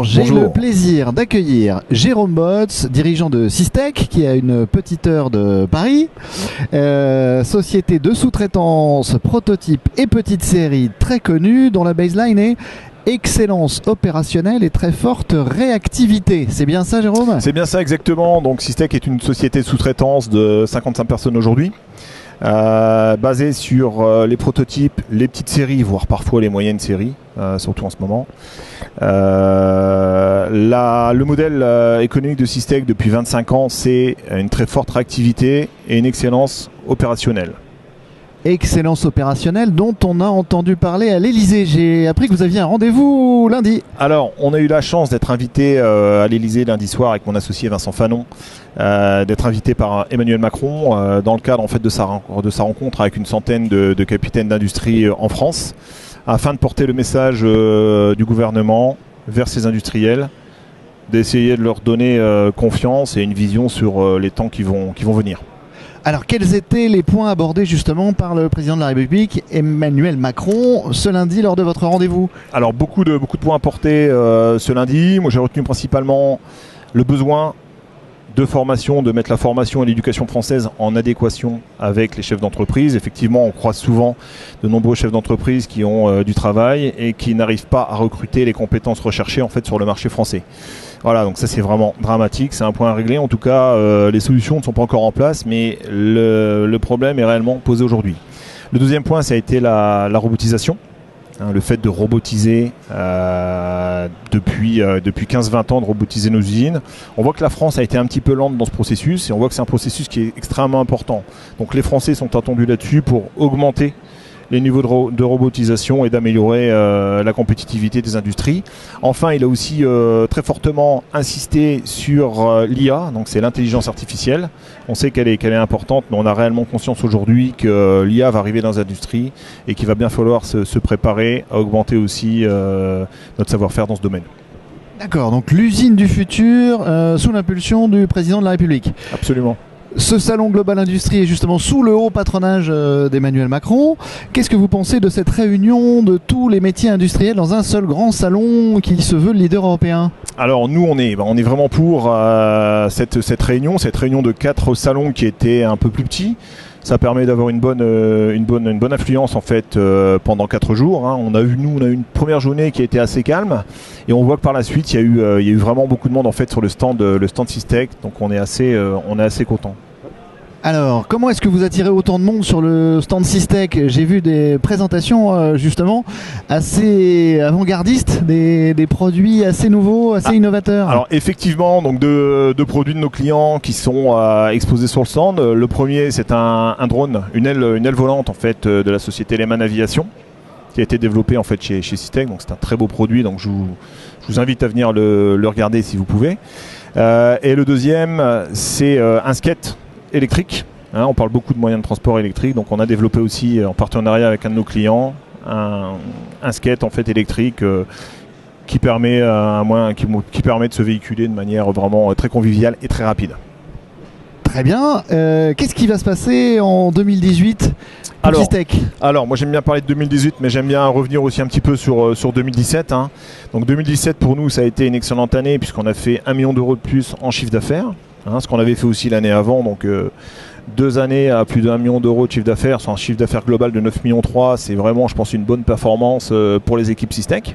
bonjour. J'ai le plaisir d'accueillir Jérôme Botz, dirigeant de Systech, qui a une petite heure de Paris. Société de sous-traitance, prototype et petite série très connue, dont la baseline est excellence opérationnelle et très forte réactivité. C'est bien ça, Jérôme? C'est bien ça, exactement. Donc Systech est une société de sous-traitance de 55 personnes aujourd'hui. Basé sur les prototypes, les petites séries, voire parfois les moyennes séries, surtout en ce moment. Le modèle économique de Systech depuis 25 ans, c'est une très forte réactivité et une excellence opérationnelle. Excellence opérationnelle dont on a entendu parler à l'Elysée. J'ai appris que vous aviez un rendez-vous lundi. Alors, on a eu la chance d'être invité à l'Elysée lundi soir avec mon associé Vincent Fanon, d'être invité par Emmanuel Macron dans le cadre en fait, de sa rencontre avec une centaine de capitaines d'industrie en France, afin de porter le message du gouvernement vers ces industriels, d'essayer de leur donner confiance et une vision sur les temps qui vont venir. Alors, quels étaient les points abordés justement par le président de la République, Emmanuel Macron, ce lundi lors de votre rendez-vous? Alors, beaucoup de points apportés ce lundi. Moi, j'ai retenu principalement le besoin de formation, de mettre la formation et l'éducation française en adéquation avec les chefs d'entreprise. Effectivement, on croise souvent de nombreux chefs d'entreprise qui ont du travail et qui n'arrivent pas à recruter les compétences recherchées en fait, sur le marché français. Voilà, donc ça c'est vraiment dramatique, c'est un point à régler. En tout cas, les solutions ne sont pas encore en place, mais le problème est réellement posé aujourd'hui. Le deuxième point, ça a été la robotisation. Le fait de robotiser depuis 15-20 ans, de robotiser nos usines. On voit que la France a été un petit peu lente dans ce processus et on voit que c'est un processus qui est extrêmement important. Donc les Français sont attendus là-dessus pour augmenter les niveaux de robotisation et d'améliorer la compétitivité des industries. Enfin, il a aussi très fortement insisté sur l'IA, donc c'est l'intelligence artificielle. On sait qu'elle est importante, mais on a réellement conscience aujourd'hui que l'IA va arriver dans les industries et qu'il va bien falloir se préparer à augmenter aussi notre savoir-faire dans ce domaine. D'accord, donc l'usine du futur sous l'impulsion du président de la République. Absolument. Ce salon Global Industrie est justement sous le haut patronage d'Emmanuel Macron. Qu'est-ce que vous pensez de cette réunion de tous les métiers industriels dans un seul grand salon qui se veut le leader européen? Alors nous on est vraiment pour cette réunion de 4 salons qui étaient un peu plus petits. Ça permet d'avoir une bonne affluence en fait pendant 4 jours. Hein. On a eu une première journée qui a été assez calme et on voit que par la suite il y a eu vraiment beaucoup de monde en fait sur le stand Systech. Donc on est assez content. Alors, comment est-ce que vous attirez autant de monde sur le stand Systech? J'ai vu des présentations justement assez avant-gardistes, des produits assez nouveaux, assez innovateurs. Alors effectivement, donc deux produits de nos clients qui sont exposés sur le stand. Le premier, c'est un drone, une aile volante en fait de la société Lehman Aviation, qui a été développé en fait chez Systech. Donc c'est un très beau produit. Donc je vous invite à venir le regarder si vous pouvez. Et le deuxième, c'est un skate électrique. Hein, on parle beaucoup de moyens de transport électriques, donc on a développé aussi en partenariat avec un de nos clients un skate en fait électrique qui permet de se véhiculer de manière vraiment très conviviale et très rapide. Très bien. Qu'est-ce qui va se passer en 2018 pour Systech? Alors, moi j'aime bien parler de 2018, mais j'aime bien revenir aussi un petit peu sur 2017. Hein. Donc 2017 pour nous ça a été une excellente année puisqu'on a fait 1 million d'euros de plus en chiffre d'affaires. Hein, ce qu'on avait fait aussi l'année avant, donc 2 années à plus d'1 million d'euros de chiffre d'affaires, sur un chiffre d'affaires global de 9,3 millions, c'est vraiment, je pense, une bonne performance pour les équipes Systech.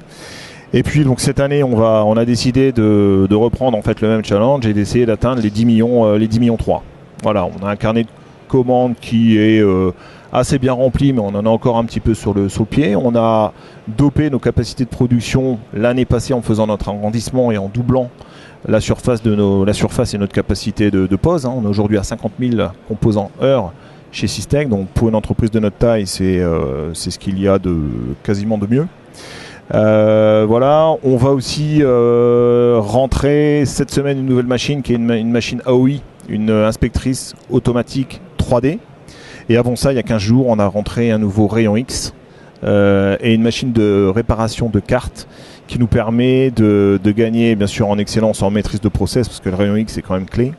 Et puis donc cette année, on a décidé de reprendre en fait le même challenge et d'essayer d'atteindre les 10 millions 3. Voilà, on a un carnet de commandes qui est assez bien rempli, mais on en a encore un petit peu sur le pied. On a dopé nos capacités de production l'année passée en faisant notre agrandissement et en doublant la surface et notre capacité de pose. Hein. On est aujourd'hui à 50 000 composants heure chez Systech. Donc pour une entreprise de notre taille, c'est ce qu'il y a de quasiment de mieux. Voilà, on va aussi rentrer cette semaine une nouvelle machine qui est une machine AOI, une inspectrice automatique 3D. Et avant ça, il y a 15 jours, on a rentré un nouveau rayon X et une machine de réparation de cartes qui nous permet de gagner bien sûr en excellence, en maîtrise de process, parce que le rayon X c'est quand même clé,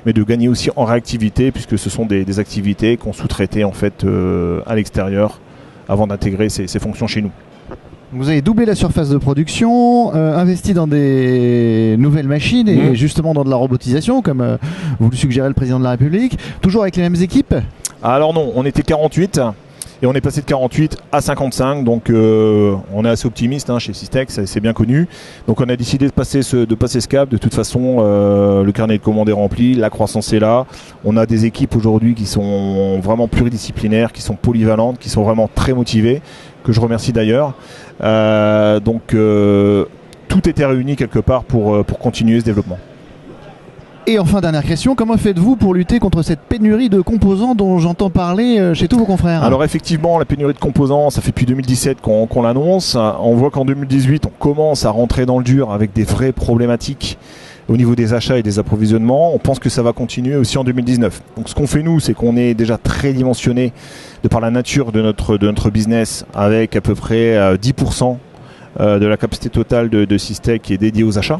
mais de gagner aussi en réactivité, puisque ce sont des activités qu'on sous-traitait en fait à l'extérieur avant d'intégrer ces fonctions chez nous. Vous avez doublé la surface de production, investi dans des nouvelles machines et justement dans de la robotisation, comme vous le suggérait le président de la République. Toujours avec les mêmes équipes? Alors non, on était 48 et on est passé de 48 à 55. Donc on est assez optimiste chez Systech, c'est bien connu. Donc on a décidé de passer ce cap. De toute façon, le carnet de commandes est rempli, la croissance est là. On a des équipes aujourd'hui qui sont vraiment pluridisciplinaires, qui sont polyvalentes, qui sont vraiment très motivées, que je remercie d'ailleurs. Tout était réuni quelque part pour continuer ce développement. Et enfin, dernière question, comment faites-vous pour lutter contre cette pénurie de composants dont j'entends parler chez tous vos confrères? Alors effectivement, la pénurie de composants, ça fait depuis 2017 qu'on l'annonce. On voit qu'en 2018, on commence à rentrer dans le dur avec des vraies problématiques au niveau des achats et des approvisionnements. On pense que ça va continuer aussi en 2019. Donc ce qu'on fait nous, c'est qu'on est déjà très dimensionné de par la nature de notre business, avec à peu près 10% de la capacité totale de Systech qui est dédiée aux achats.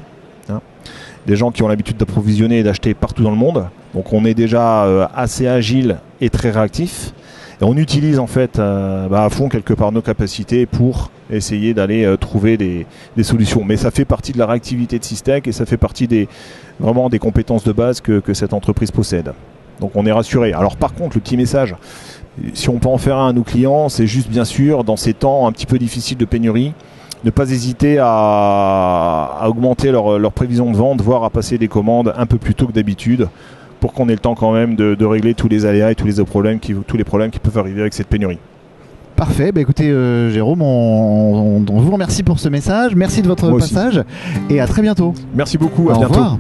Des gens qui ont l'habitude d'approvisionner et d'acheter partout dans le monde. Donc on est déjà assez agile et très réactif. Et on utilise en fait à fond quelque part nos capacités pour essayer d'aller trouver des solutions. Mais ça fait partie de la réactivité de Systech et ça fait partie vraiment des compétences de base que cette entreprise possède. Donc on est rassuré. Alors par contre, le petit message, si on peut en faire un à nos clients, c'est juste bien sûr dans ces temps un petit peu difficiles de pénurie, ne pas hésiter à augmenter leur prévision de vente, voire à passer des commandes un peu plus tôt que d'habitude, pour qu'on ait le temps quand même de régler tous les aléas et tous les problèmes qui peuvent arriver avec cette pénurie. Parfait, écoutez Jérôme, on vous remercie pour ce message, merci de votre passage et à très bientôt. Merci beaucoup, à bientôt. Au revoir.